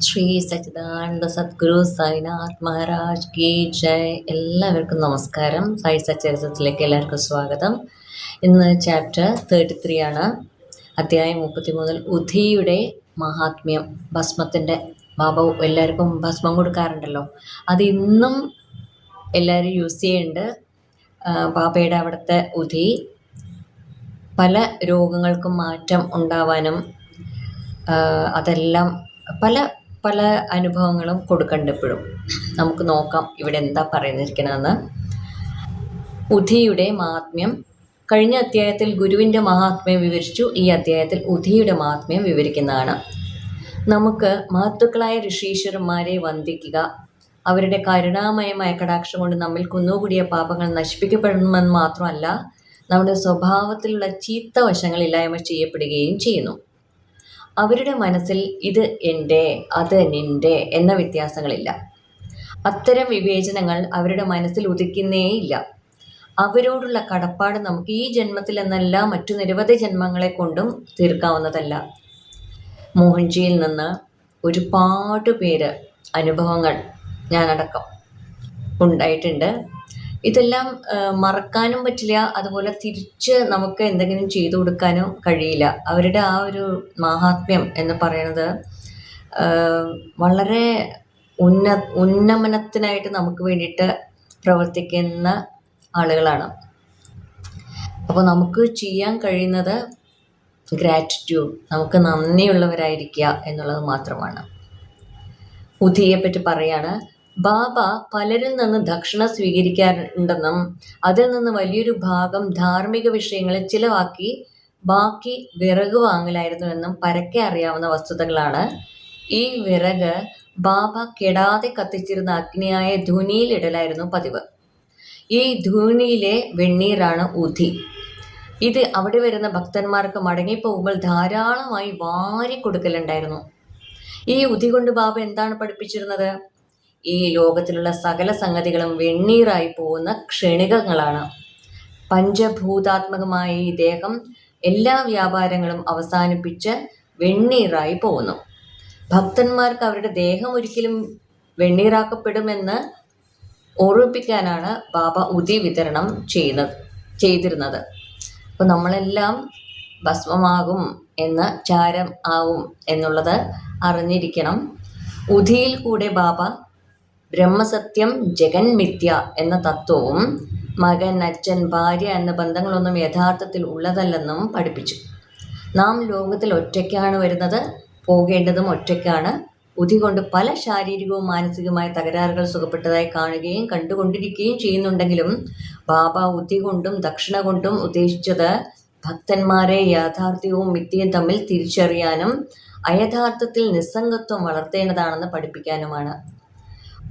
ശ്രീ സച്ചിദാനന്ദ സദ്ഗുരു സായിനാഥ് മഹാരാജ് കി ജയ്. എല്ലാവർക്കും നമസ്കാരം. സായി സച്ചരിത്രത്തിലേക്ക് എല്ലാവർക്കും സ്വാഗതം. ഇന്ന് ചാപ്റ്റർ 33 ആണ്. അധ്യായം 33 ഉധിയുടെ മഹാത്മ്യം. ഭസ്മത്തിൻ്റെ ബാബ എല്ലാവർക്കും ഭസ്മം കൊടുക്കാറുണ്ടല്ലോ, അത് ഇന്നും എല്ലാവരും യൂസ് ചെയ്യുന്നുണ്ട്. ബാബയുടെ അവിടുത്തെ ഉധി പല രോഗങ്ങൾക്കും മാറ്റം ഉണ്ടാവാനും അതെല്ലാം പല പല അനുഭവങ്ങളും കൊടുക്കുന്നുണ്ട് ഇപ്പോഴും. നമുക്ക് നോക്കാം ഇവിടെ എന്താ പറയുന്നിരിക്കണമെന്ന്. ഉധിയുടെ മഹാത്മ്യം. കഴിഞ്ഞ അധ്യായത്തിൽ ഗുരുവിൻ്റെ മഹാത്മ്യം വിവരിച്ചു. ഈ അധ്യായത്തിൽ ഉധിയുടെ മഹാത്മ്യം വിവരിക്കുന്നതാണ്. നമുക്ക് മഹത്തുക്കളായ ഋഷീശ്വരന്മാരെ വന്ദിക്കുക. അവരുടെ കരുണാമയമായ കടാക്ഷം കൊണ്ട് നമ്മിൽ കുന്നുകൂടിയ പാപങ്ങൾ നശിപ്പിക്കപ്പെടുമെന്ന് മാത്രമല്ല, നമ്മുടെ സ്വഭാവത്തിലുള്ള ചീത്ത വശങ്ങൾ ഇല്ലായ്മ ചെയ്യപ്പെടുകയും ചെയ്യുന്നു. അവരുടെ മനസ്സിൽ ഇത് എൻ്റെ, അത് നിൻ്റെ എന്ന വ്യത്യാസങ്ങളില്ല. അത്തരം വിവേചനങ്ങൾ അവരുടെ മനസ്സിൽ ഉദിക്കുന്നേയില്ല. അവരോടുള്ള കടപ്പാട് നമുക്ക് ഈ ജന്മത്തിൽ എന്നല്ല, മറ്റു നിരവധി ജന്മങ്ങളെ കൊണ്ടും തീർക്കാവുന്നതല്ല. മോഹൻജിയിൽ നിന്ന് ഒരുപാട് പേര് അനുഭവങ്ങൾ ഞാനടക്കം ഉണ്ടായിട്ടുണ്ട്. ഇതെല്ലാം മറക്കാനും പറ്റില്ല, അതുപോലെ തിരിച്ച് നമുക്ക് എന്തെങ്കിലും ചെയ്തു കൊടുക്കാനും കഴിയില്ല. അവരുടെ ആ ഒരു മാഹാത്മ്യം എന്ന് പറയുന്നത് വളരെ ഉന്നമനത്തിനായിട്ട് നമുക്ക് വേണ്ടിയിട്ട് പ്രവർത്തിക്കുന്ന ആളുകളാണ്. അപ്പോൾ നമുക്ക് ചെയ്യാൻ കഴിയുന്നത് ഗ്രാറ്റിറ്റ്യൂഡ്, നമുക്ക് നന്ദിയുള്ളവരായിരിക്കുക എന്നുള്ളത് മാത്രമാണ്. ഉധിയെപ്പറ്റി പറയാണ്. ബാബ പലരിൽ നിന്ന് ദക്ഷിണ സ്വീകരിക്കാറുണ്ടെന്നും അതിൽ നിന്ന് വലിയൊരു ഭാഗം ധാർമ്മിക വിഷയങ്ങളിൽ ചിലവാക്കി ബാക്കി വിറക് വാങ്ങലായിരുന്നുവെന്നും പരക്കെ അറിയാവുന്ന വസ്തുതകളാണ്. ഈ വിറക് ബാബ കെടാതെ കത്തിച്ചിരുന്ന അഗ്നിയായ ധൂനിയിലിടലായിരുന്നു പതിവ്. ഈ ധൂനിയിലെ വെണ്ണീറാണ് ഉധി. ഇത് അവിടെ വരുന്ന ഭക്തന്മാർക്ക് മടങ്ങിപ്പോകുമ്പോൾ ധാരാളമായി വാരി കൊടുക്കലുണ്ടായിരുന്നു. ഈ ഉധി കൊണ്ട് ബാബ എന്താണ് പഠിപ്പിച്ചിരുന്നത്? ഈ ലോകത്തിലുള്ള സകല സംഗതികളും വെണ്ണീറായി പോകുന്ന ക്ഷണികങ്ങളാണ്. പഞ്ചഭൂതാത്മകമായ ഈ ദേഹം എല്ലാ വ്യാപാരങ്ങളും അവസാനിപ്പിച്ച് വെണ്ണീറായി പോകുന്നു. ഭക്തന്മാർക്ക് അവരുടെ ദേഹം ഒരിക്കലും വെണ്ണീറാക്കപ്പെടുമെന്ന് ഓർമ്മിപ്പിക്കാനാണ് ബാബ ഉധി വിതരണം ചെയ്തിരുന്നത്. അപ്പോൾ നമ്മളെല്ലാം ഭസ്മമാകും എന്ന്, ചാരം ആവും എന്നുള്ളത് അറിഞ്ഞിരിക്കണം. ഉധിയിൽ കൂടെ ബാബ ബ്രഹ്മസത്യം ജഗന്മിഥ്യ എന്ന തത്വവും മകൻ, അച്ഛൻ, ഭാര്യ എന്ന ബന്ധങ്ങളൊന്നും യഥാർത്ഥത്തിൽ ഉള്ളതല്ലെന്നും പഠിപ്പിച്ചു. നാം ലോകത്തിൽ ഒറ്റയ്ക്കാണ് വരുന്നത്, പോകേണ്ടതും ഒറ്റയ്ക്കാണ്. ഉധി കൊണ്ട് പല ശാരീരികവും മാനസികവുമായ തകരാറുകൾ സുഖപ്പെട്ടതായി കാണുകയും കണ്ടുകൊണ്ടിരിക്കുകയും ചെയ്യുന്നുണ്ടെങ്കിലും ബാബ ഉധി കൊണ്ടും ദക്ഷിണ കൊണ്ടും ഉദ്ദേശിച്ചത് ഭക്തന്മാരെ യാഥാർത്ഥ്യവും മിഥ്യയും തമ്മിൽ തിരിച്ചറിയാനും അയഥാർത്ഥത്തിൽ നിസ്സംഗത്വം വളർത്തേണ്ടതാണെന്ന് പഠിപ്പിക്കാനുമാണ്.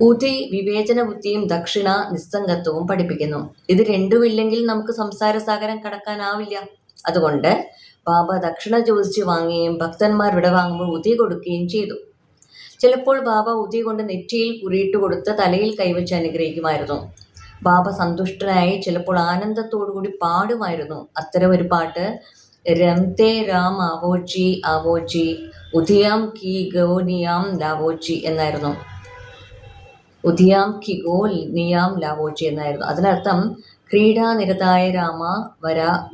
ഉധി വിവേചന ബുദ്ധിയും ദക്ഷിണ നിസ്സംഗത്വവും പഠിപ്പിക്കുന്നു. ഇത് രണ്ടുമില്ലെങ്കിൽ നമുക്ക് സംസാരസാഗരം കടക്കാനാവില്ല. അതുകൊണ്ട് ബാബ ദക്ഷിണ ചോദിച്ച് വാങ്ങുകയും ഭക്തന്മാർ ഇവിടെ വാങ്ങുമ്പോൾ ഉധി കൊടുക്കുകയും ചെയ്തു. ചിലപ്പോൾ ബാബ ഉധി കൊണ്ട് നെറ്റിയിൽ കുറിയിട്ട് കൊടുത്ത് തലയിൽ കൈവച്ച് അനുഗ്രഹിക്കുമായിരുന്നു. ബാബ സന്തുഷ്ടനായി ചിലപ്പോൾ ആനന്ദത്തോടുകൂടി പാടുമായിരുന്നു. അത്തരം ഒരു പാട്ട് രംതേ രാം ആവോച്ചി ആവോച്ചി ഉധിയാം കി ഗോനിയാം ലാവോച്ചി എന്നായിരുന്നു. ഉധിയാം കി ഗോ നിയാം ലാവോച്ചി എന്നായിരുന്നു. അതിനർത്ഥം ക്രീഡാനിരതായ രാമ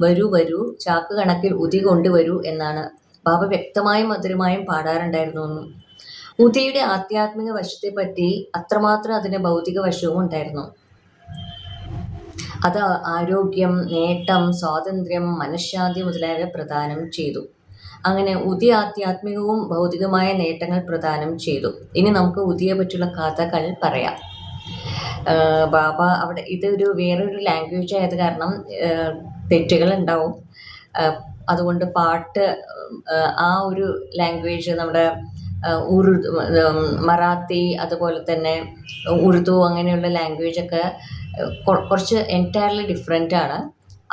വരൂ വരൂ, ചാക്ക് കണക്കിൽ ഉധി കൊണ്ടുവരൂ എന്നാണ്. ബാബ വ്യക്തമായും മധുരമായും പാടാറുണ്ടായിരുന്നു. ഉധിയുടെ ആധ്യാത്മിക വശത്തെപ്പറ്റി അത്രമാത്രം അതിൻ്റെ ഭൗതിക വശവും ഉണ്ടായിരുന്നു. അത് ആരോഗ്യം, നേട്ടം, സ്വാതന്ത്ര്യം, മനഃശാന്തി മുതലായവ പ്രദാനം ചെയ്തു. അങ്ങനെ ഉധി ആധ്യാത്മികവും ഭൗതികമായ നേട്ടങ്ങൾ പ്രദാനം ചെയ്തു. ഇനി നമുക്ക് ഉധിയെ പറ്റിയുള്ള കഥകൾ പറയാം. ബാബ അവിടെ ഇതൊരു വേറൊരു ലാംഗ്വേജ് ആയത് കാരണം തെറ്റുകൾ ഉണ്ടാവും. അതുകൊണ്ട് പാട്ട് ആ ഒരു ലാംഗ്വേജ് നമ്മുടെ മറാത്തി, അതുപോലെ തന്നെ ഉറുദു അങ്ങനെയുള്ള ലാംഗ്വേജൊക്കെ കുറച്ച് എൻറ്റയർലി ഡിഫറെൻ്റ് ആണ്.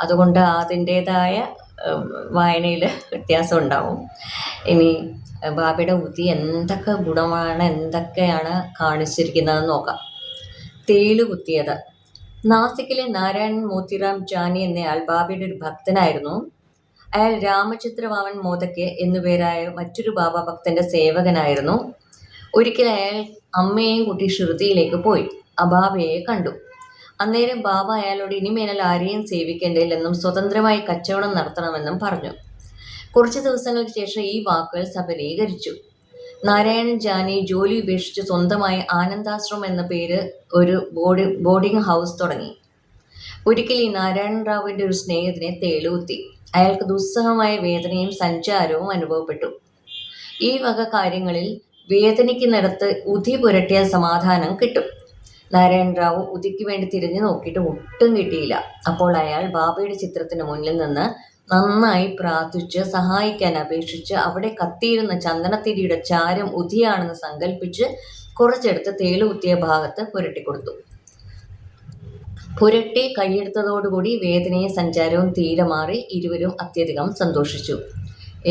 അതുകൊണ്ട് അതിൻ്റേതായ വായനയിൽ വ്യത്യാസം ഉണ്ടാവും. ഇനി ബാബയുടെ ഉധി എന്തൊക്കെ ഗുണമാണ്, എന്തൊക്കെയാണ് കാണിച്ചിരിക്കുന്നതെന്ന് നോക്കാം. തേയില കുത്തിയത്. നാസിക്കിലെ നാരായൺ മോത്തിറാം ജാനി എന്നയാൾ ബാബയുടെ ഒരു ഭക്തനായിരുന്നു. അയാൾ രാമചന്ദ്രവാമൻ മോദയ്ക്ക് എന്നുപേരായ മറ്റൊരു ബാബ ഭക്തന്റെ സേവകനായിരുന്നു. ഒരിക്കൽ അയാൾ അമ്മയെയും കൂട്ടി ഷിർദിയിലേക്ക് പോയി. ബാബയെ കണ്ടു. അന്നേരം ബാബ അയാളോട് ഇനിമേൽ ആരെയും സേവിക്കേണ്ടതില്ലെന്നും സ്വതന്ത്രമായി കച്ചവടം നടത്തണമെന്നും പറഞ്ഞു. കുറച്ചു ദിവസങ്ങൾക്ക് ശേഷം ഈ വാക്കുകൾ സഫലീകരിച്ചു. നാരായണൻ ജാനി ജോലി ഉപേക്ഷിച്ച് സ്വന്തമായി ആനന്ദാശ്രമം എന്ന പേര് ഒരു ബോർഡിംഗ് ഹൗസ് തുടങ്ങി. ഒരിക്കൽ ഈ നാരായണൻ റാവുവിന്റെ ഒരു സ്നേഹിതനെ തേളുകുത്തി. അയാൾക്ക് ദുസ്സഹമായ വേദനയും സഞ്ചാരവും അനുഭവപ്പെട്ടു. ഈ വക കാര്യങ്ങളിൽ വേദനിക്കുന്നിടത്ത് ഉതി പുരട്ടിയാൽ സമാധാനം കിട്ടും. നാരായണ റാവു ഉദിക്ക് വേണ്ടി തിരിഞ്ഞു നോക്കിയിട്ട് ഒട്ടും കിട്ടിയില്ല. അപ്പോൾ അയാൾ ബാബയുടെ ചിത്രത്തിന് മുന്നിൽ നിന്ന് നന്നായി പ്രാർത്ഥിച്ച് സഹായിക്കാൻ അപേക്ഷിച്ച് അവിടെ കത്തിയിരുന്ന ചന്ദനത്തിരിയുടെ ചാരം ഉതിയാണെന്ന് സങ്കല്പിച്ച് കുറച്ചെടുത്ത് തേളുകുത്തിയ ഭാഗത്ത് പുരട്ടിക്കൊടുത്തു. പുരട്ടി കൈയെടുത്തതോടുകൂടി വേദനയും സഞ്ചാരവും തീരെ മാറി. ഇരുവരും അത്യധികം സന്തോഷിച്ചു.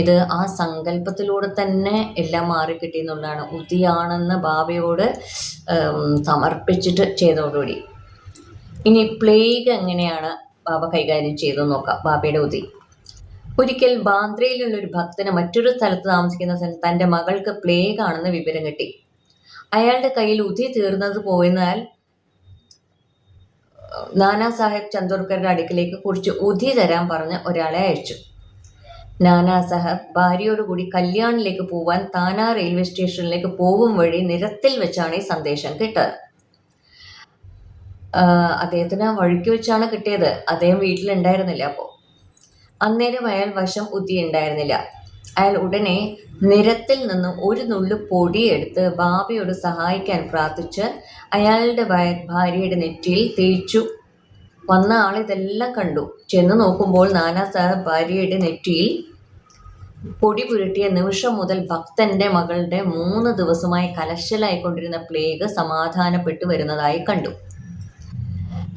ഇത് ആ സങ്കല്പത്തിലൂടെ തന്നെ എല്ലാം മാറിക്കിട്ടി എന്നുള്ളതാണ്. ഉതിയാണെന്ന് ബാബയോട് സമർപ്പിച്ചിട്ട് ചെയ്തതോടുകൂടി. ഇനി പ്ലേഗ് എങ്ങനെയാണ് ബാബ കൈകാര്യം ചെയ്തെന്ന് നോക്കാം. ബാബയുടെ ഉതി. ഒരിക്കൽ ബാന്ദ്രയിലുള്ള ഒരു ഭക്തന് മറ്റൊരു സ്ഥലത്ത് താമസിക്കുന്ന തൻ്റെ മകൾക്ക് പ്ലേഗ് ആണെന്ന് വിവരം കിട്ടി. അയാളുടെ കയ്യിൽ ഉതി തീർന്നത് പോയതിനാൽ നാനാ സാഹേബ് ചന്ദോർക്കറുടെ അടുക്കിലേക്ക് കുറച്ച് ഉതി തരാൻ പറഞ്ഞ് ഒരാളെ അയച്ചു. നാനാ സാഹബ് ഭാര്യയോടുകൂടി കല്യാണിലേക്ക് പോവാൻ താനാ റെയിൽവേ സ്റ്റേഷനിലേക്ക് പോകും വഴി നിരത്തിൽ വെച്ചാണ് ഈ സന്ദേശം കിട്ടത്. അദ്ദേഹത്തിന് വഴിക്ക് വെച്ചാണ് കിട്ടിയത്. അദ്ദേഹം വീട്ടിലുണ്ടായിരുന്നില്ല. അപ്പോൾ അന്നേരം അയാൾ വശം ഉതി ഉണ്ടായിരുന്നില്ല. അയാൾ ഉടനെ നിരത്തിൽ നിന്ന് ഒരു നുള്ളു പൊടിയെടുത്ത് ബാബയോട് സഹായിക്കാൻ പ്രാർത്ഥിച്ച് അയാളുടെ ഭാര്യയുടെ നെറ്റിയിൽ തേച്ചു. വന്ന ആൾ ഇതെല്ലാം കണ്ടു. ചെന്ന് നോക്കുമ്പോൾ നാനാ സാഹബ് ഭാര്യയുടെ നെറ്റിയിൽ പൊടി പുരട്ടിയ നിമിഷം മുതൽ ഭക്തന്റെ മകളുടെ 3 ദിവസമായി കലശലായിക്കൊണ്ടിരുന്ന പ്ലേഗ് സമാധാനപ്പെട്ടു വരുന്നതായി കണ്ടു.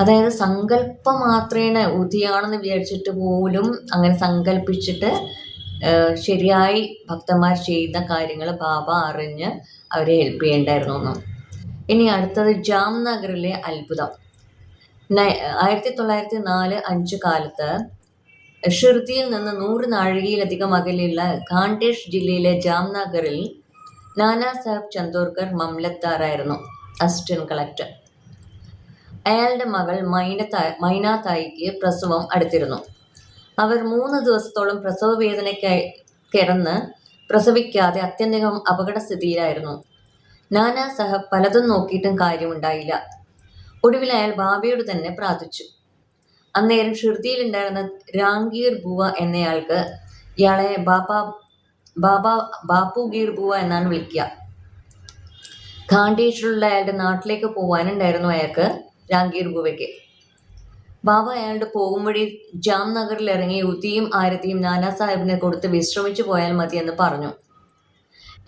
അതായത് സങ്കല്പം മാത്രേണ ഉതിയാണെന്ന് വിചാരിച്ചിട്ട് പോലും അങ്ങനെ സങ്കല്പിച്ചിട്ട് ശരിയായി ഭക്തന്മാർ ചെയ്യുന്ന കാര്യങ്ങൾ ബാബ അറിഞ്ഞ് അവരെ ഹെൽപ്പ് ചെയ്യേണ്ടായിരുന്നു. ഇനി അടുത്തത് ജാംനഗറിലെ അത്ഭുതം. 1904-5 കാലത്ത് ഷിർദിയിൽ നിന്ന് 100 നാഴികയിലധികം അകലെയുള്ള ഖാണ്ടേഷ് ജില്ലയിലെ ജാംനഗറിൽ നാനാ സാഹബ് ചന്ദോർക്കർ മംലത്ദാറായിരുന്നു, അസിസ്റ്റന്റ് കളക്ടർ. അയാളുടെ മകൾ മൈനാതായിക്ക് പ്രസവം അടുത്തിരുന്നു. അവർ 3 ദിവസത്തോളം പ്രസവ വേദനയ്ക്കായി കിടന്ന് പ്രസവിക്കാതെ അത്യന്തം അപകടസ്ഥിതിയിലായിരുന്നു. നാനാ സാഹബ് പലതും നോക്കിയിട്ടും കാര്യമുണ്ടായില്ല. ഒടുവിൽ അയാൾ ബാബയോട് തന്നെ പ്രാർത്ഥിച്ചു. അന്നേരം ഷിർദിയിലുണ്ടായിരുന്ന രാംഗീർ ബുവ എന്നയാൾക്ക് ഇയാളെ ബാപ്പുഗീർ ബുവ എന്നാണ് വിളിക്കുക. ഖാണ്ടേഷിലുള്ള അയാളുടെ നാട്ടിലേക്ക് പോകാനുണ്ടായിരുന്നു അയാൾക്ക്, രാംഗീർ ബുവയ്ക്ക്. ബാബ അയാളുടെ പോകും വഴി ജാംനഗറിൽ ഇറങ്ങി ഉതിയും ആരതിയും നാനാ സാഹിബിനെ കൊടുത്ത് വിശ്രമിച്ചു പോയാൽ മതിയെന്ന് പറഞ്ഞു.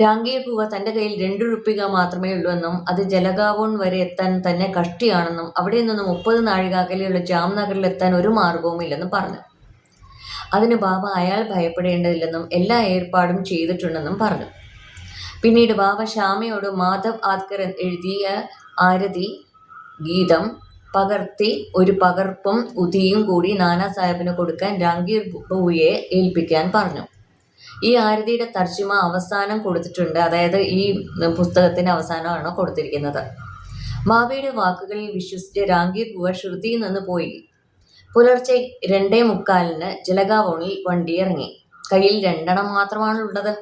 രാംഗീർ ബുവ തൻ്റെ കയ്യിൽ 2 റുപ്പിക മാത്രമേ ഉള്ളൂ എന്നും അത് ജലഗാവോൺ വരെ എത്താൻ തന്നെ കഷ്ടിയാണെന്നും അവിടെ നിന്ന് 30 നാഴിക അകലെയുള്ള ജാംനഗറിൽ എത്താൻ ഒരു മാർഗവും ഇല്ലെന്നും പറഞ്ഞു. അതിന് ബാബ അയാൾ ഭയപ്പെടേണ്ടതില്ലെന്നും എല്ലാ ഏർപ്പാടും ചെയ്തിട്ടുണ്ടെന്നും പറഞ്ഞു. പിന്നീട് ബാബ ശ്യാമയോട് മാധവ് ആദ്കർ എഴുതിയ ആരതി ഗീതം പകർത്തി ഒരു പകർപ്പും ഉതിയും കൂടി നാനാ സാഹിബിന് കൊടുക്കാൻ രാംഗീർ ബുവയെ ഏൽപ്പിക്കാൻ പറഞ്ഞു. ഈ ആരതിയുടെ തർജിമ അവസാനം കൊടുത്തിട്ടുണ്ട്. അതായത് ഈ പുസ്തകത്തിന്റെ അവസാനമാണ് കൊടുത്തിരിക്കുന്നത്. ബാബയുടെ വാക്കുകളിൽ വിശ്വസിച്ച് രാംഗീർ ബുവ ഷിർദിയിൽ നിന്ന് പോയി. പുലർച്ചെ 2:45 ജലഗാവോണിൽ വണ്ടി ഇറങ്ങി. കയ്യിൽ 2 മാത്രമാണുള്ളത്.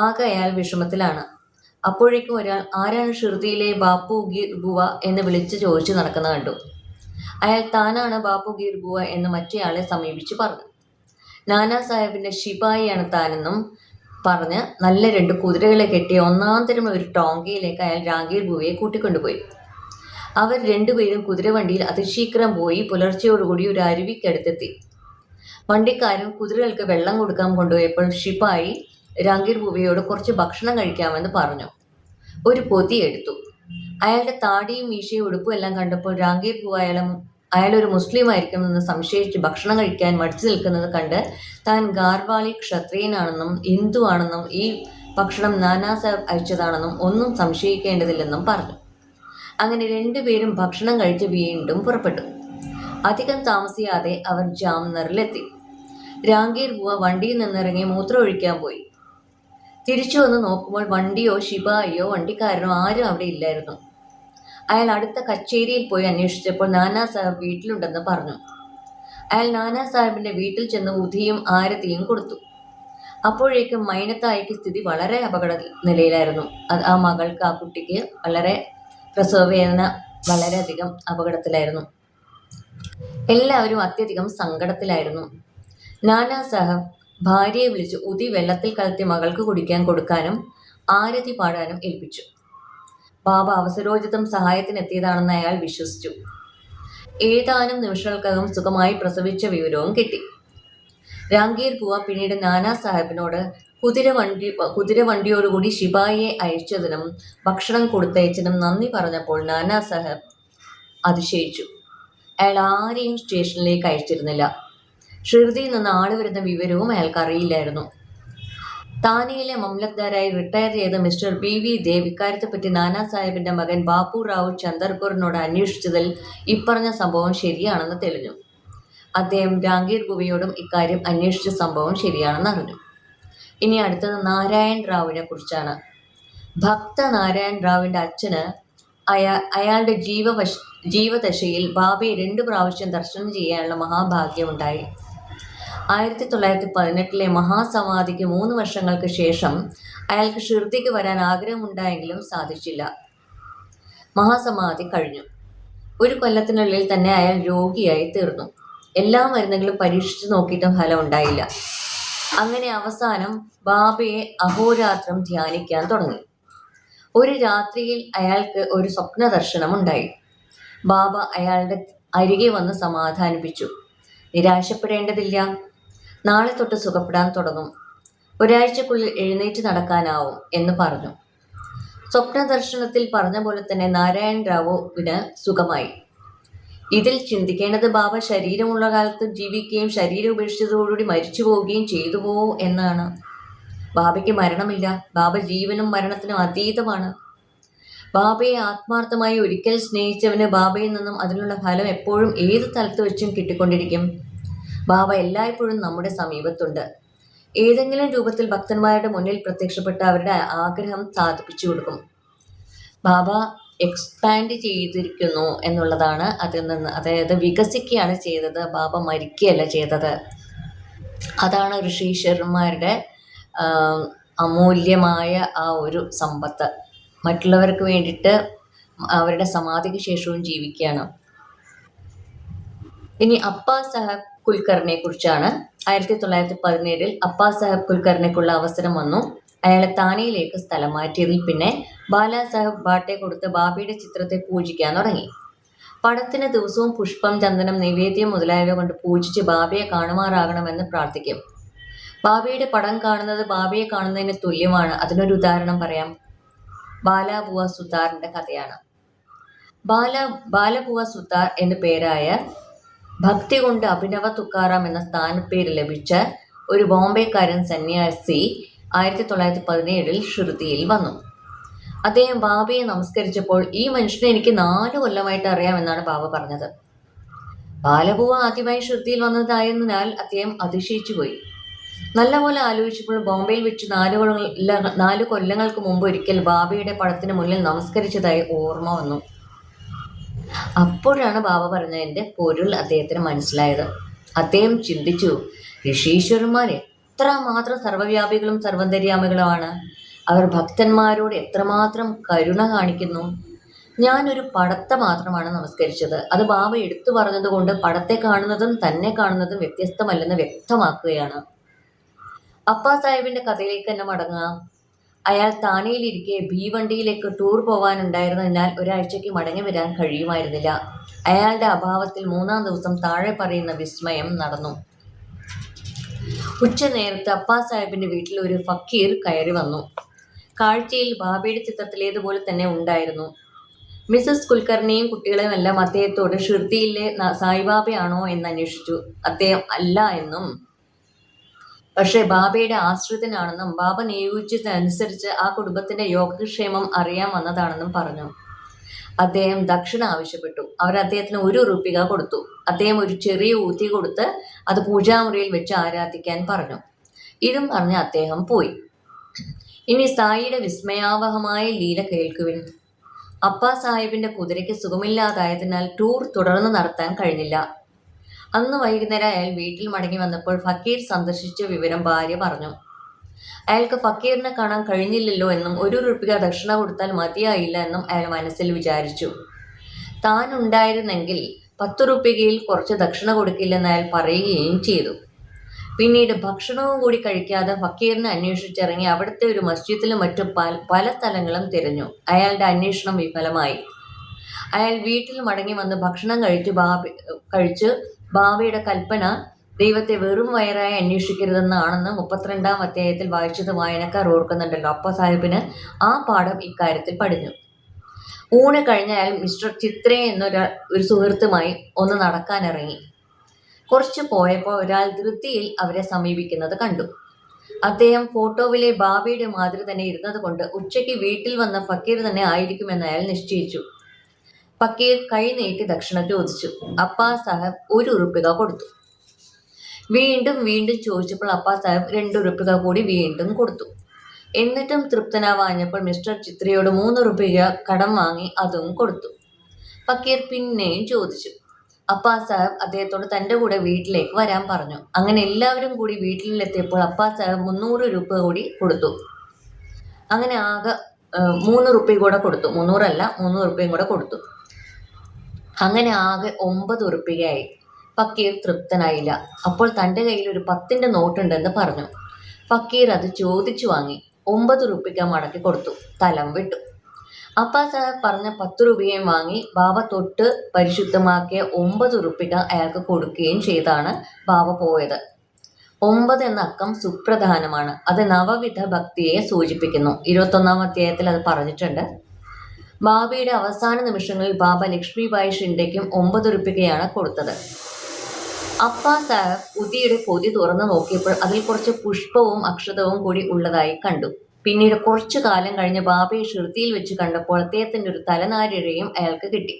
ആകെ അയാൾ വിഷമത്തിലാണ്. അപ്പോഴേക്കും ഒരാൾ ആരാണ് ഷിർദിയിലെ ബാപ്പുഗീർ ബുവ എന്ന് വിളിച്ച് ചോദിച്ചു നടക്കുന്ന കണ്ടു. അയാൾ താനാണ് ബാപ്പുഗീർ ബുവ എന്ന് മറ്റേയാളെ സമീപിച്ച് പറഞ്ഞു. നാനാ സാഹിബിന്റെ ശിപായിയാണ് താനെന്നും പറഞ്ഞ് നല്ല 2 കുതിരകളെ കെട്ടിയ ഒന്നാന്തരം ഒരു ടോങ്കയിലേക്ക് അയാൾ രാംഗീർ ബുവയെ കൂട്ടിക്കൊണ്ടുപോയി. അവർ 2 പേരും കുതിരവണ്ടിയിൽ അതിശീഘ്രം പോയി പുലർച്ചയോടുകൂടി ഒരു അരുവിക്കടുത്തെത്തി. വണ്ടിക്കാരൻ കുതിരകൾക്ക് വെള്ളം കൊടുക്കാൻ കൊണ്ടുപോയപ്പോൾ ശിപായി രാംഗീർ ബുവയോട് കുറച്ച് ഭക്ഷണം കഴിക്കാമെന്ന് പറഞ്ഞു. ഒരു പൊതി എടുത്തു. അയാളുടെ താടിയും മീശയും ഉടുപ്പും എല്ലാം കണ്ടപ്പോൾ രാംഗീർ ബുവ അയാളൊരു മുസ്ലിം ആയിരിക്കുമെന്ന് സംശയിച്ച് ഭക്ഷണം കഴിക്കാൻ മടിച്ചു നിൽക്കുന്നത് കണ്ട് താൻ ഗാർവാളി ക്ഷത്രിയനാണെന്നും ഹിന്ദു ആണെന്നും ഈ ഭക്ഷണം നാനാ സാഹബ് അയച്ചതാണെന്നും ഒന്നും സംശയിക്കേണ്ടതില്ലെന്നും പറഞ്ഞു. അങ്ങനെ 2 പേരും ഭക്ഷണം കഴിച്ച് വീണ്ടും പുറപ്പെട്ടു. അധികം താമസിയാതെ അവർ ജാംനഗറിലെത്തി. രാംഗീർ ബുവ വണ്ടിയിൽ നിന്നിറങ്ങി മൂത്രമൊഴിക്കാൻ പോയി. തിരിച്ചു വന്ന് നോക്കുമ്പോൾ വണ്ടിയോ ശിപായിയോ വണ്ടിക്കാരനോ ആരും അവിടെ ഇല്ലായിരുന്നു. അയാൾ അടുത്ത കച്ചേരിയിൽ പോയി അന്വേഷിച്ചപ്പോൾ നാനാ സാഹബ് വീട്ടിലുണ്ടെന്ന് പറഞ്ഞു. അയാൾ നാനാ സാഹിബിന്റെ വീട്ടിൽ ചെന്ന് ഉധിയും ആരതിയും കൊടുത്തു. അപ്പോഴേക്കും മൈനത്തായിക്ക് സ്ഥിതി വളരെ അപകട നിലയിലായിരുന്നു. ആ മകൾക്ക്, ആ കുട്ടിക്ക് വളരെ പ്രസവവേദന, വളരെയധികം അപകടത്തിലായിരുന്നു. എല്ലാവരും അത്യധികം സങ്കടത്തിലായിരുന്നു. നാനാ സാഹബ് ഭാര്യയെ വിളിച്ച് ഉതി വെള്ളത്തിൽ കലർത്തി മകൾക്ക് കുടിക്കാൻ കൊടുക്കാനും ആരതി പാടാനും ഏൽപ്പിച്ചു. ബാബ അവസരോചിതം സഹായത്തിനെത്തിയതാണെന്ന് അയാൾ വിശ്വസിച്ചു. ഏതാനും നിമിഷങ്ങൾക്കകം സുഖമായി പ്രസവിച്ച വിവരവും കിട്ടി. രാംഗീർ ബുവ പിന്നീട് നാനാ സാഹബിനോട് കുതിരവണ്ടിയോടുകൂടി ശിപായിയെ അയച്ചതിനും ഭക്ഷണം കൊടുത്തയച്ചതിനും നന്ദി പറഞ്ഞപ്പോൾ നാനാ സാഹബ് അതിശയിച്ചു. അയാൾ ആരെയും സ്റ്റേഷനിലേക്ക് അയച്ചിരുന്നില്ല. ഷിർദിയിൽ നിന്ന് ആള് വരുന്ന വിവരവും അയാൾക്ക് അറിയില്ലായിരുന്നു. താനെയിലെ മംലക്ദാരായി റിട്ടയർ ചെയ്ത മിസ്റ്റർ ബി ദേവ് ഇക്കാര്യത്തെപ്പറ്റി നാനാ സാഹേബിന്റെ മകൻ ബാപ്പു റാവു ചന്ദർകറിനോട് അന്വേഷിച്ചതിൽ ഇപ്പറഞ്ഞ സംഭവം ശരിയാണെന്ന് തെളിഞ്ഞു. അദ്ദേഹം ജാംഗീർ ബുവയോടും ഇക്കാര്യം അന്വേഷിച്ച സംഭവം ശരിയാണെന്ന് അറിഞ്ഞു. ഇനി അടുത്തത് നാരായൺ റാവുവിനെ കുറിച്ചാണ്. ഭക്ത നാരായൺ റാവുവിന്റെ അച്ഛന് അയാളുടെ ജീവദശയിൽ ബാബയെ 2 പ്രാവശ്യം ദർശനം ചെയ്യാനുള്ള മഹാഭാഗ്യമുണ്ടായി. 1918 മഹാസമാധിക്ക് 3 വർഷങ്ങൾക്ക് ശേഷം അയാൾക്ക് ഷിർദിക്ക് വരാൻ ആഗ്രഹമുണ്ടായെങ്കിലും സാധിച്ചില്ല. മഹാസമാധി കഴിഞ്ഞു. 1 കൊല്ലത്തിനുള്ളിൽ തന്നെ അയാൾ രോഗിയായി തീർന്നു. എല്ലാ മരുന്നുകളും പരീക്ഷിച്ചു നോക്കിയിട്ടും ഫലം ഉണ്ടായില്ല. അങ്ങനെ അവസാനം ബാബയെ അഹോരാത്രം ധ്യാനിക്കാൻ തുടങ്ങി. ഒരു രാത്രിയിൽ അയാൾക്ക് ഒരു സ്വപ്ന ദർശനമുണ്ടായി. ബാബ അയാളുടെ അരികെ വന്ന് സമാധാനിപ്പിച്ചു. നിരാശപ്പെടേണ്ടതില്ല, നാളെ തൊട്ട് സുഖപ്പെടാൻ തുടങ്ങും, ഒരാഴ്ചക്കുള്ളിൽ എഴുന്നേറ്റ് നടക്കാനാവും എന്ന് പറഞ്ഞു. സ്വപ്ന ദർശനത്തിൽ പറഞ്ഞ പോലെ തന്നെ നാരായൺ റാവുവിന് സുഖമായി. ഇതിൽ ചിന്തിക്കേണ്ടത് ബാബ ശരീരമുള്ള കാലത്ത് ജീവിക്കുകയും ശരീരം ഉപേക്ഷിച്ചതോടുകൂടി മരിച്ചു പോവുകയും ചെയ്തുവോ എന്നാണ്. ബാബയ്ക്ക് മരണമില്ല. ബാബ ജീവനും മരണത്തിനും അതീതമാണ്. ബാബയെ ആത്മാർത്ഥമായി ഒരിക്കൽ സ്നേഹിച്ചവന് ബാബയിൽ നിന്നും അതിനുള്ള ഫലം എപ്പോഴും ഏത് സ്ഥലത്ത് വെച്ചും കിട്ടിക്കൊണ്ടിരിക്കും. ബാബ എല്ലായ്പ്പോഴും നമ്മുടെ സമീപത്തുണ്ട്. ഏതെങ്കിലും രൂപത്തിൽ ഭക്തന്മാരുടെ മുന്നിൽ പ്രത്യക്ഷപ്പെട്ട് അവരുടെ ആഗ്രഹം സാധിപ്പിച്ചു കൊടുക്കും. ബാബ എക്സ്പാൻഡ് ചെയ്തിരിക്കുന്നു എന്നുള്ളതാണ് അതിൽ നിന്ന്. അതായത് വികസിക്കുകയാണ് ചെയ്തത്, ബാബ മരിക്കുകയല്ല ചെയ്തത്. അതാണ് ഋഷീശ്വരന്മാരുടെ അമൂല്യമായ ആ ഒരു സമ്പത്ത്. മറ്റുള്ളവർക്ക് വേണ്ടിയിട്ട് അവരുടെ സമാധിക്ക് ശേഷവും ജീവിക്കുകയാണ്. ഇനി അപ്പാ സാഹബ് കുൽക്കറിനെ കുറിച്ചാണ്. 1917 അപ്പാ സാഹബ് കുൽക്കറിനേക്കുള്ള അവസരം വന്നു. അയാളെ താനെയിലേക്ക് സ്ഥലം മാറ്റിയതിൽ പിന്നെ ബാലാ സാഹബ് ബാട്ടെ കൊടുത്ത് ബാബയുടെ ചിത്രത്തെ പൂജിക്കാൻ തുടങ്ങി. പടത്തിന് ദിവസവും പുഷ്പം, ചന്ദനം, നൈവേദ്യം മുതലായവ കൊണ്ട് പൂജിച്ച് ബാബയെ കാണുമാറാകണമെന്ന് പ്രാർത്ഥിക്കും. ബാബയുടെ പടം കാണുന്നത് ബാബയെ കാണുന്നതിന് തുല്യമാണ്. അതിനൊരു ഉദാഹരണം പറയാം. ബാലാബുവ സുതാറിന്റെ കഥയാണ്. ബാലബുവ സുതാർ എന്നു പേരായ ഭക്തി കൊണ്ട് അഭിനവ തുക്കാറാം എന്ന സ്ഥാനപ്പേര് ലഭിച്ച ഒരു ബോംബെക്കാരൻ സന്യാസി 1917 ഷിർദിയിൽ വന്നു. അദ്ദേഹം ബാബയെ നമസ്കരിച്ചപ്പോൾ ഈ മനുഷ്യനെ എനിക്ക് 4 കൊല്ലമായിട്ട് അറിയാമെന്നാണ് ബാബ പറഞ്ഞത്. ബാലബുവ ആദ്യമായി ഷിർദിയിൽ വന്നതായതിനാൽ അദ്ദേഹം അതിശയിച്ചുപോയി. നല്ലപോലെ ആലോചിച്ചപ്പോൾ ബോംബെയിൽ വെച്ച് 4 കൊല്ലങ്ങൾക്ക് മുമ്പ് ഒരിക്കൽ ബാബയുടെ പടത്തിന് മുന്നിൽ നമസ്കരിച്ചതായി ഓർമ്മ വന്നു. അപ്പോഴാണ് ബാബ പറഞ്ഞതിൻ്റെ പൊരുൾ അദ്ദേഹത്തിന് മനസ്സിലായത്. അദ്ദേഹം ചിന്തിച്ചു, ഋഷീശ്വരന്മാർ എത്രമാത്രം സർവ്വവ്യാപികളും സർവന്തര്യാമികളുമാണ്. അവർ ഭക്തന്മാരോട് എത്രമാത്രം കരുണ കാണിക്കുന്നു. ഞാനൊരു പടത്തെ മാത്രമാണ് നമസ്കരിച്ചത്. അത് ബാബ എടുത്തു പറഞ്ഞതുകൊണ്ട് പടത്തെ കാണുന്നതും തന്നെ കാണുന്നതും വ്യത്യസ്തമല്ലെന്ന് വ്യക്തമാക്കുകയാണ്. അപ്പാ സാഹിബിന്റെ കഥയിലേക്ക് തന്നെ മടങ്ങുക. അയാൾ താനെയിലിരിക്കെ ഭീവണ്ടിയിലേക്ക് ടൂർ പോവാനുണ്ടായിരുന്നതിനാൽ ഒരാഴ്ചയ്ക്ക് മടങ്ങി വരാൻ കഴിയുമായിരുന്നില്ല. അയാളുടെ അഭാവത്തിൽ 3-ാം ദിവസം താഴെ പറയുന്ന വിസ്മയം നടന്നു. ഉച്ചനേരത്ത് അപ്പാ സാഹിബിന്റെ വീട്ടിൽ ഒരു ഫക്കീർ കയറി വന്നു. കാഴ്ചയിൽ ബാബയുടെ ചിത്രത്തിലേതുപോലെ തന്നെ ഉണ്ടായിരുന്നു. മിസസ് കുൽക്കർണിയും കുട്ടികളെയും എല്ലാം അദ്ദേഹത്തോട് ഷിർദിയിലെ സായിബാബയാണോ എന്ന് അന്വേഷിച്ചു. അദ്ദേഹം അല്ല എന്നും, പക്ഷേ ബാബയുടെ ആശ്രിതനാണെന്നും ബാബ നിയോഗിച്ചതനുസരിച്ച് ആ കുടുംബത്തിന്റെ യോഗക്ഷേമം അറിയാൻ വന്നതാണെന്നും പറഞ്ഞു. അദ്ദേഹം ദക്ഷിണ ആവശ്യപ്പെട്ടു. അവർ അദ്ദേഹത്തിന് 1 റുപ്പിക കൊടുത്തു. അദ്ദേഹം ഒരു ചെറിയ ഊതി കൊടുത്ത് അത് പൂജാമുറിയിൽ വെച്ച് ആരാധിക്കാൻ പറഞ്ഞു. ഇതും പറഞ്ഞ് അദ്ദേഹം പോയി. ഇനി സായിയുടെ വിസ്മയാവഹമായ ലീല കേൾക്കുവിൻ. അപ്പാ സാഹിബിന്റെ കുതിരയ്ക്ക് സുഖമില്ലാതായതിനാൽ ടൂർ തുടർന്ന് നടത്താൻ കഴിഞ്ഞില്ല. അന്ന് വൈകുന്നേരം അയാൾ വീട്ടിൽ മടങ്ങി വന്നപ്പോൾ ഫക്കീർ സന്ദർശിച്ച വിവരം ഭാര്യ പറഞ്ഞു. അയാൾക്ക് ഫക്കീറിനെ കാണാൻ കഴിഞ്ഞില്ലല്ലോ എന്നും 1 റുപ്യ ദക്ഷിണ കൊടുത്താൽ മതിയായില്ല എന്നും അയാൾ മനസ്സിൽ വിചാരിച്ചു. താൻ ഉണ്ടായിരുന്നെങ്കിൽ 10 റുപ്യയിൽ കുറച്ച് ദക്ഷിണ കൊടുക്കില്ലെന്ന് അയാൾ പറയുകയും ചെയ്തു. പിന്നീട് ഭക്ഷണവും കൂടി കഴിക്കാതെ ഫക്കീറിനെ അന്വേഷിച്ചിറങ്ങി അവിടുത്തെ ഒരു മസ്ജിദിലും മറ്റും പല സ്ഥലങ്ങളും തിരഞ്ഞു. അയാളുടെ അന്വേഷണം വിഫലമായി. അയാൾ വീട്ടിൽ മടങ്ങി വന്ന് ഭക്ഷണം കഴിച്ച് ബാബയുടെ കൽപ്പന ദൈവത്തെ വെറും വയറായി അന്വേഷിക്കരുതെന്നാണെന്ന് 32-ാം അധ്യായത്തിൽ വായിച്ചത് വായനക്കാർ ഓർക്കുന്നുണ്ടല്ലോ. അപ്പ സാഹിബിന് ആ പാഠം ഇക്കാര്യത്തിൽ പഠിഞ്ഞു. ഊണ് കഴിഞ്ഞ അയാൾ മിസ്റ്റർ ചിത്രേ ഒരു സുഹൃത്തുമായി ഒന്ന് നടക്കാനിറങ്ങി. കുറച്ച് പോയപ്പോൾ ഒരാൾ ധൃതിയിൽ അവരെ സമീപിക്കുന്നത് കണ്ടു. അദ്ദേഹം ഫോട്ടോവിലെ ബാബയുടെ മാതിരി തന്നെ ഇരുന്നത് കൊണ്ട് ഉച്ചയ്ക്ക് വീട്ടിൽ വന്ന ഫക്കീർ തന്നെ ആയിരിക്കുമെന്ന് അയാൾ നിശ്ചയിച്ചു. ഫക്കീർ കൈ നീട്ടി ദക്ഷിണ ചോദിച്ചു. അപ്പാ സാഹിബ് 1 റുപ്യ കൊടുത്തു. വീണ്ടും ചോദിച്ചപ്പോൾ അപ്പാ സാഹിബ് 2 റുപ്യ കൂടി വീണ്ടും കൊടുത്തു. എന്നിട്ടും തൃപ്തനാവാഞ്ഞപ്പോൾ മിസ്റ്റർ ചിത്രയോട് 3 റുപ്യ കടം വാങ്ങി അതും കൊടുത്തു. ഫക്കീർ പിന്നെയും ചോദിച്ചു. അപ്പാ സാഹിബ് അദ്ദേഹത്തോട് തൻ്റെ കൂടെ വീട്ടിലേക്ക് വരാൻ പറഞ്ഞു. അങ്ങനെ എല്ലാവരും കൂടി വീട്ടിലെത്തിയപ്പോൾ അപ്പാ സാഹിബ് 300 രൂപ കൂടി കൊടുത്തു. അങ്ങനെ ആകെ 3 റുപ്യ കൂടെ കൊടുത്തു. 300 അല്ല, 3 റുപ്യയും കൂടെ കൊടുത്തു. അങ്ങനെ ആകെ 9 റുപ്യയായി. ഫക്കീർ തൃപ്തനായില്ല. അപ്പോൾ തൻ്റെ കയ്യിൽ ഒരു 10ൻ്റെ നോട്ടുണ്ടെന്ന് പറഞ്ഞു. ഫക്കീർ അത് ചോദിച്ചു വാങ്ങി 9 റുപ്യ മടക്കി കൊടുത്തു. തലം വിട്ടു. അപ്പാ സാഹിബ് പറഞ്ഞ 10 രൂപയും വാങ്ങി ബാബ തൊട്ട് പരിശുദ്ധമാക്കിയ 9 റുപ്യ അയാൾക്ക് കൊടുക്കുകയും ചെയ്താണ് ബാബ പോയത്. 9 എന്ന അക്കം സുപ്രധാനമാണ്. അത് നവവിധ ഭക്തിയെ സൂചിപ്പിക്കുന്നു. 21-ാം അധ്യായത്തിൽ അത് പറഞ്ഞിട്ടുണ്ട്. ബാബയുടെ അവസാന നിമിഷങ്ങളിൽ ബാബ ലക്ഷ്മിബായി ഷിൻഡയ്ക്കും 9 റുപ്യയാണ് കൊടുത്തത്. അപ്പാ സാഹിബ് ഉദിയുടെ പൊതി തുറന്നു നോക്കിയപ്പോൾ അതിൽ കുറച്ച് പുഷ്പവും അക്ഷതവും കൂടി ഉള്ളതായി കണ്ടു. പിന്നീട് കുറച്ചു കാലം കഴിഞ്ഞ് ബാബയെ ഷിർദിയിൽ വെച്ച് കണ്ടപ്പോൾ അദ്ദേഹത്തിൻ്റെ ഒരു തലനാരിഴയും അയാൾക്ക് കിട്ടി.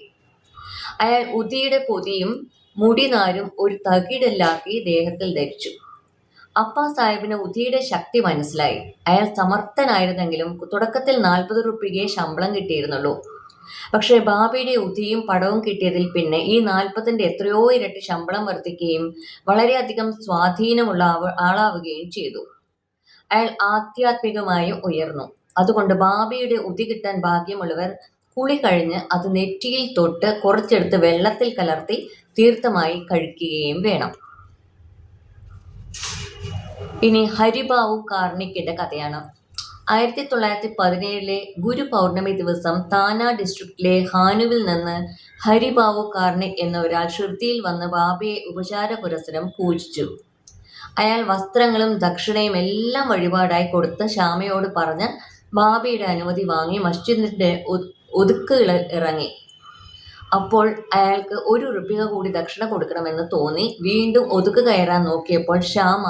അയാൾ ഉദിയുടെ പൊതിയും മുടിനാരും ഒരു തകിടിലാക്കി ദേഹത്തിൽ ധരിച്ചു. അപ്പാ സാഹിബിന് ഉദിയുടെ ശക്തി മനസ്സിലായി. അയാൾ സമർത്ഥനായിരുന്നെങ്കിലും തുടക്കത്തിൽ 40 റുപ്യയെ ശമ്പളം കിട്ടിയിരുന്നുള്ളൂ. പക്ഷേ ബാബയുടെ ഉദിയും പടവും കിട്ടിയതിൽ പിന്നെ ഈ 40ൻ്റെ എത്രയോ ഇരട്ടി ശമ്പളം വർദ്ധിക്കുകയും വളരെയധികം സ്വാധീനമുള്ള ആളാവുകയും ചെയ്തു. അയാൾ ആധ്യാത്മികമായും ഉയർന്നു. അതുകൊണ്ട് ബാബയുടെ ഉതി കിട്ടാൻ ഭാഗ്യമുള്ളവർ കുളി കഴിഞ്ഞ് അത് നെറ്റിയിൽ തൊട്ട് കുറച്ചെടുത്ത് വെള്ളത്തിൽ കലർത്തി തീർത്ഥമായി കഴിക്കുകയും വേണം. ഇനി ഹരിബാവു കാർണിക്കിന്റെ കഥയാണ്. 1917 ഗുരു പൗർണമി ദിവസം താന ഡിസ്ട്രിക്റ്റിലെ ഹാനുവിൽ നിന്ന് ഹരിബാവു കാർണിക് എന്ന ഒരാൾ ഷിർദിയിൽ വന്ന് ബാബയെ ഉപചാര പുരസ്സരം പൂജിച്ചു. അയാൾ വസ്ത്രങ്ങളും ദക്ഷിണയും എല്ലാം വഴിപാടായി കൊടുത്ത് ശ്യാമയോട് പറഞ്ഞ് ബാബയുടെ അനുമതി വാങ്ങി മസ്ജിദിന്റെ ഒതുക്ക് ഇറങ്ങി. അപ്പോൾ അയാൾക്ക് 1 റുപ്യ കൂടി ദക്ഷിണ കൊടുക്കണമെന്ന് തോന്നി. വീണ്ടും ഒതുക്ക് കയറാൻ നോക്കിയപ്പോൾ ശ്യാമ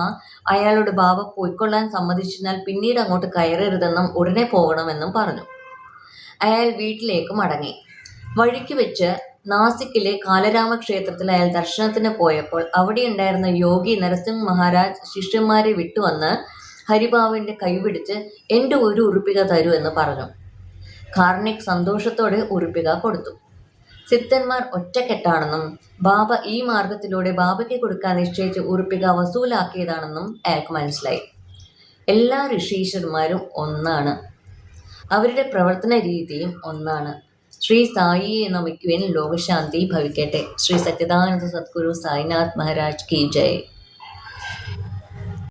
അയാളോട് ബാബ പോയിക്കൊള്ളാൻ സമ്മതിച്ചതിനാൽ പിന്നീട് അങ്ങോട്ട് കയറരുതെന്നും ഉടനെ പോകണമെന്നും പറഞ്ഞു. അയാൾ വീട്ടിലേക്ക് മടങ്ങി. വഴിക്ക് വെച്ച് നാസിക്കിലെ കാലരാമ ക്ഷേത്രത്തിൽ അയാൾ ദർശനത്തിന് പോയപ്പോൾ അവിടെയുണ്ടായിരുന്ന യോഗി നരസിംഹ മഹാരാജ് ശിഷ്യന്മാരെ വിട്ടുവന്ന് ഹരിബാബുവിൻ്റെ കൈപിടിച്ച് എൻ്റെ 1 റുപ്യ തരൂ എന്ന് പറഞ്ഞു. കാർണിക് സന്തോഷത്തോടെ 1 റുപ്യ കൊടുത്തു. സിദ്ധന്മാർ ഒറ്റക്കെട്ടാണെന്നും ബാബ ഈ മാർഗത്തിലൂടെ ബാബയ്ക്ക് കൊടുക്കാൻ നിശ്ചയിച്ച് 1 റുപ്യ വസൂലാക്കിയതാണെന്നും അയാൾക്ക് മനസ്സിലായി. എല്ലാ ഋഷീശ്വരന്മാരും ഒന്നാണ്. അവരുടെ പ്രവർത്തന രീതിയും ഒന്നാണ്. ശ്രീ സായിയെ നമിക്കുവാൻ ലോകശാന്തി ഭവിക്കട്ടെ. ശ്രീ സച്ചിദാനന്ദ സദ്ഗുരു സായിനാഥ് മഹാരാജ് കി ജയ്.